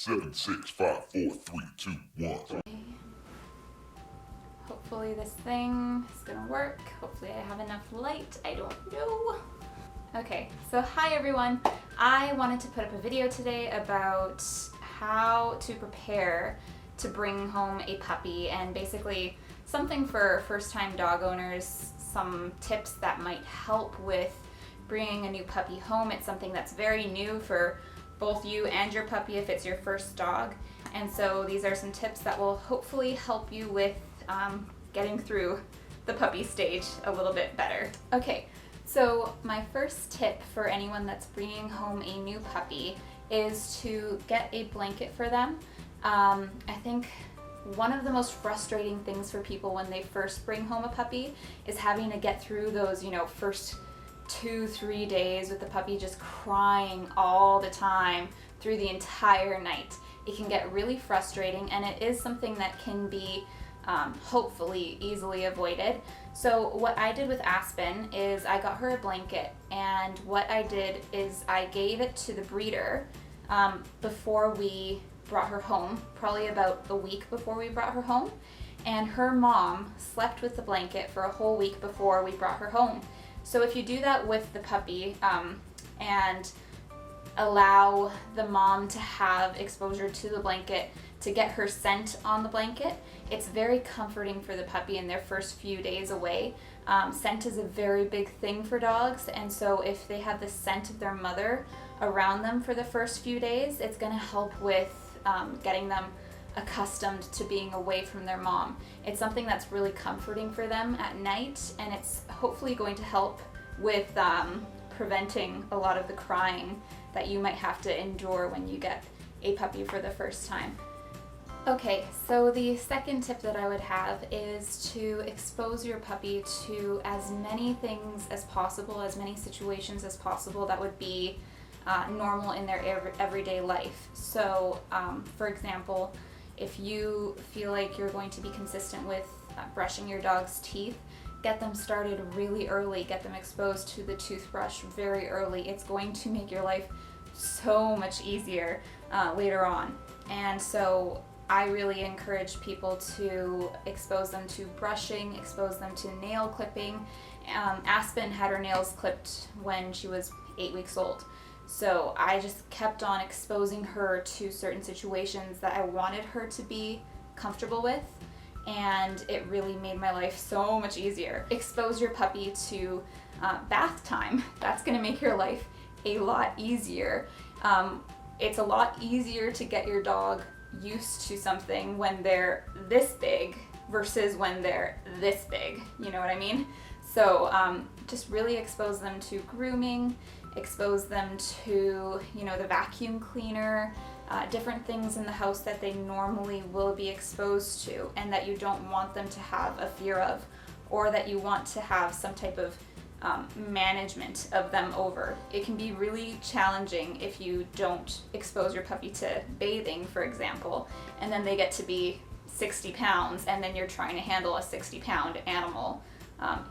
7, 6, 5, 4, 3, 2, 1. Hopefully this thing is gonna work. Hopefully I have enough light. I don't know. Okay, so hi everyone. I wanted to put up a video today about how to prepare to bring home a puppy, and basically something for first-time dog owners, some tips that might help with bringing a new puppy home. It's something that's very new for both you and your puppy if it's your first dog. And so these are some tips that will hopefully help you with getting through the puppy stage a little bit better. Okay, so my first tip for anyone that's bringing home a new puppy is to get a blanket for them. I think one of the most frustrating things for people when they first bring home a puppy is having to get through those, first 2-3 days with the puppy just crying all the time through the entire night. It can get really frustrating, and it is something that can be hopefully easily avoided. So what I did with Aspen is I got her a blanket, and what I did is I gave it to the breeder before we brought her home, probably about a week before we brought her home, and her mom slept with the blanket for a whole week before we brought her home. So if you do that with the puppy and allow the mom to have exposure to the blanket, to get her scent on the blanket, it's very comforting for the puppy in their first few days away. Scent is a very big thing for dogs, and so if they have the scent of their mother around them for the first few days, it's going to help with getting them accustomed to being away from their mom. It's something that's really comforting for them at night, and it's hopefully going to help with preventing a lot of the crying that you might have to endure when you get a puppy for the first time. Okay, so the second tip that I would have is to expose your puppy to as many things as possible, as many situations as possible that would be normal in their everyday life. So, for example, if you feel like you're going to be consistent with brushing your dog's teeth, get them started really early. Get them exposed to the toothbrush very early. It's going to make your life so much easier later on. And so I really encourage people to expose them to brushing, expose them to nail clipping. Aspen had her nails clipped when she was 8 weeks old. So I just kept on exposing her to certain situations that I wanted her to be comfortable with, and it really made my life so much easier. Expose your puppy to bath time. That's going to make your life a lot easier. It's a lot easier to get your dog used to something when they're this big versus when they're this big. You know what I mean? So just really expose them to grooming, expose them to, the vacuum cleaner, different things in the house that they normally will be exposed to and that you don't want them to have a fear of, or that you want to have some type of management of them over. It can be really challenging if you don't expose your puppy to bathing, for example, and then they get to be 60 pounds and then you're trying to handle a 60-pound animal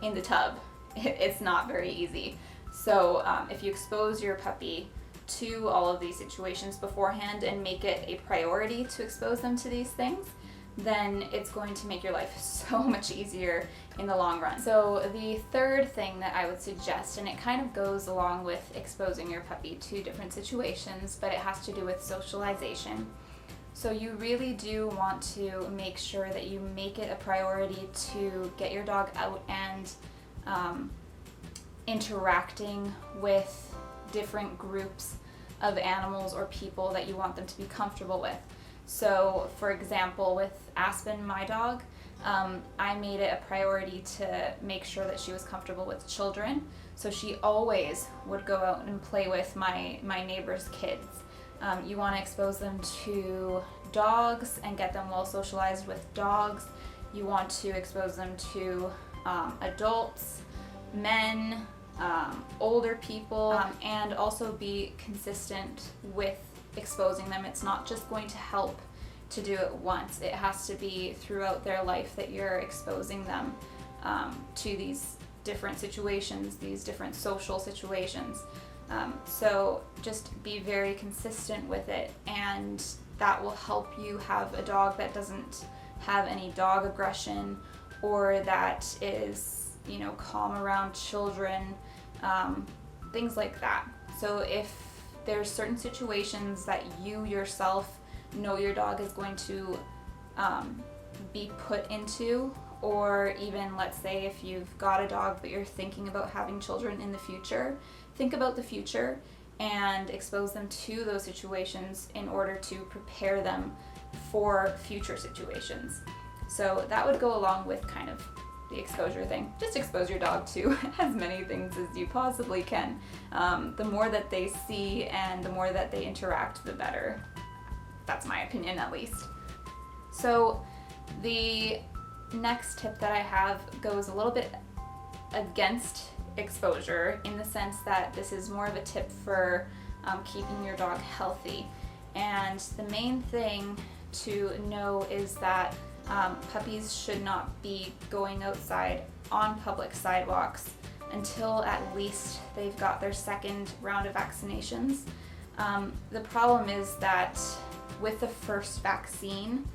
in the tub. It's not very easy. So if you expose your puppy to all of these situations beforehand and make it a priority to expose them to these things, then it's going to make your life so much easier in the long run. So the third thing that I would suggest, and it kind of goes along with exposing your puppy to different situations, but it has to do with socialization. So you really do want to make sure that you make it a priority to get your dog out and interacting with different groups of animals or people that you want them to be comfortable with. So for example, with Aspen, my dog, I made it a priority to make sure that she was comfortable with children. So she always would go out and play with my neighbor's kids. You want to expose them to dogs and get them well socialized with dogs. You want to expose them to adults, men, older people, and also be consistent with exposing them. It's not just going to help to do it once. It has to be throughout their life that you're exposing them to these different situations, these different social situations. So just be very consistent with it, and that will help you have a dog that doesn't have any dog aggression, or that is, you know, calm around children, things like that. So if there's certain situations that you yourself know your dog is going to be put into, or even let's say if you've got a dog but you're thinking about having children in the future, think about the future and expose them to those situations in order to prepare them for future situations. So that would go along with kind of the exposure thing. Just expose your dog to as many things as you possibly can. The more that they see and the more that they interact, the better. That's my opinion, at least. So the next tip that I have goes a little bit against exposure, in the sense that this is more of a tip for keeping your dog healthy. And the main thing to know is that puppies should not be going outside on public sidewalks until at least they've got their second round of vaccinations. The problem is that with the first vaccine,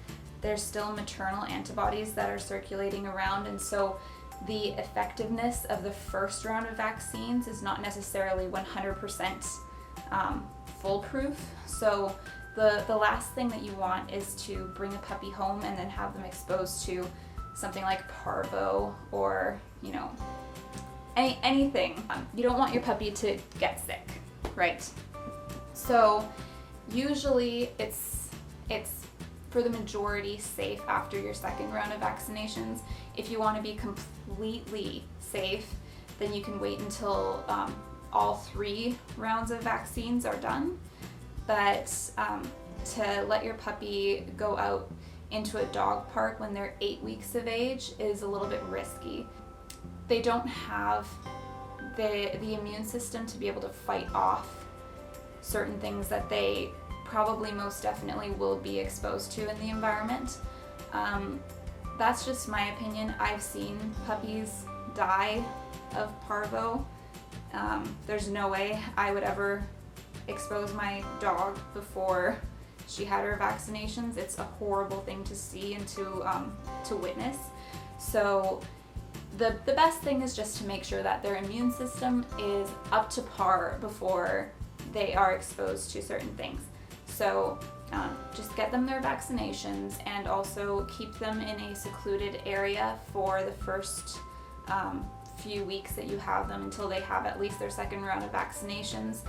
there's still maternal antibodies that are circulating around, and so the effectiveness of the first round of vaccines is not necessarily 100% foolproof. So the last thing that you want is to bring a puppy home and then have them exposed to something like parvo, or, you know, anything. You don't want your puppy to get sick, right? So usually it's for the majority safe after your second round of vaccinations. If you want to be completely safe, then you can wait until all 3 rounds of vaccines are done. But to let your puppy go out into a dog park when they're 8 weeks of age is a little bit risky. They don't have the immune system to be able to fight off certain things that they probably most definitely will be exposed to in the environment. That's just my opinion. I've seen puppies die of parvo. There's no way I would ever expose my dog before she had her vaccinations. It's a horrible thing to see and to witness. So the best thing is just to make sure that their immune system is up to par before they are exposed to certain things. So just get them their vaccinations, and also keep them in a secluded area for the first few weeks that you have them, until they have at least their second round of vaccinations.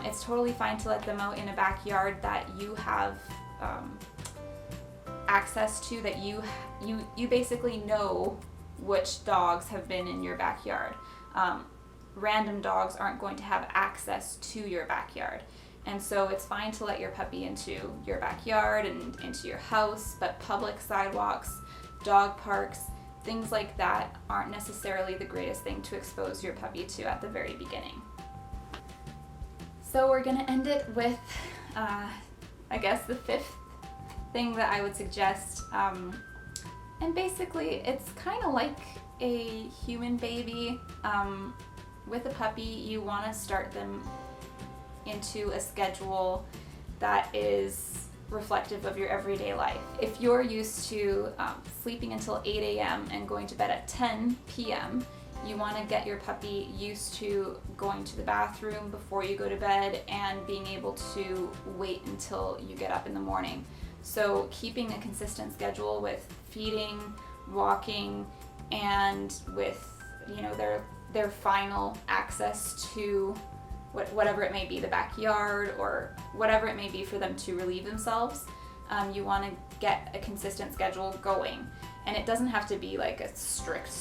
It's totally fine to let them out in a backyard that you have access to, that you basically know which dogs have been in your backyard. Random dogs aren't going to have access to your backyard. And so it's fine to let your puppy into your backyard and into your house, but public sidewalks, dog parks, things like that aren't necessarily the greatest thing to expose your puppy to at the very beginning. So we're gonna end it with, I guess, the 5th thing that I would suggest. And basically it's kind of like a human baby. With a puppy, you wanna start them into a schedule that is reflective of your everyday life. If you're used to sleeping until 8 a.m. and going to bed at 10 p.m., you want to get your puppy used to going to the bathroom before you go to bed and being able to wait until you get up in the morning. So keeping a consistent schedule with feeding, walking, and with, you know, their final access to whatever it may be, the backyard or whatever it may be for them to relieve themselves. You want to get a consistent schedule going. And it doesn't have to be like a strict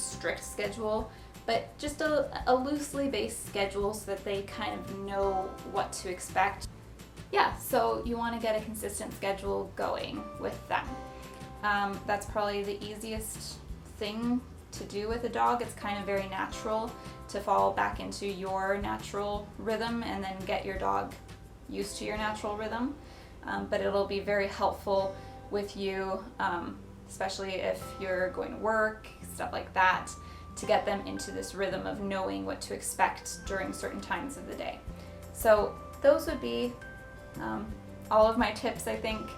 schedule, but just a loosely based schedule so that they kind of know what to expect. Yeah, so you want to get a consistent schedule going with them. That's probably the easiest thing to do with a dog. It's kind of very natural to fall back into your natural rhythm and then get your dog used to your natural rhythm. But it'll be very helpful with you, especially if you're going to work, stuff like that, to get them into this rhythm of knowing what to expect during certain times of the day. So those would be all of my tips, I think.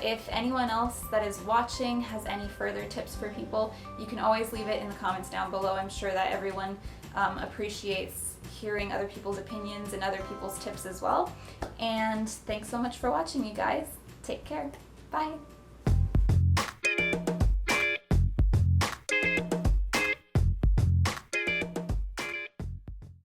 If anyone else that is watching has any further tips for people, you can always leave it in the comments down below. I'm sure that everyone appreciates hearing other people's opinions and other people's tips as well. And thanks so much for watching, you guys. Take care. Bye.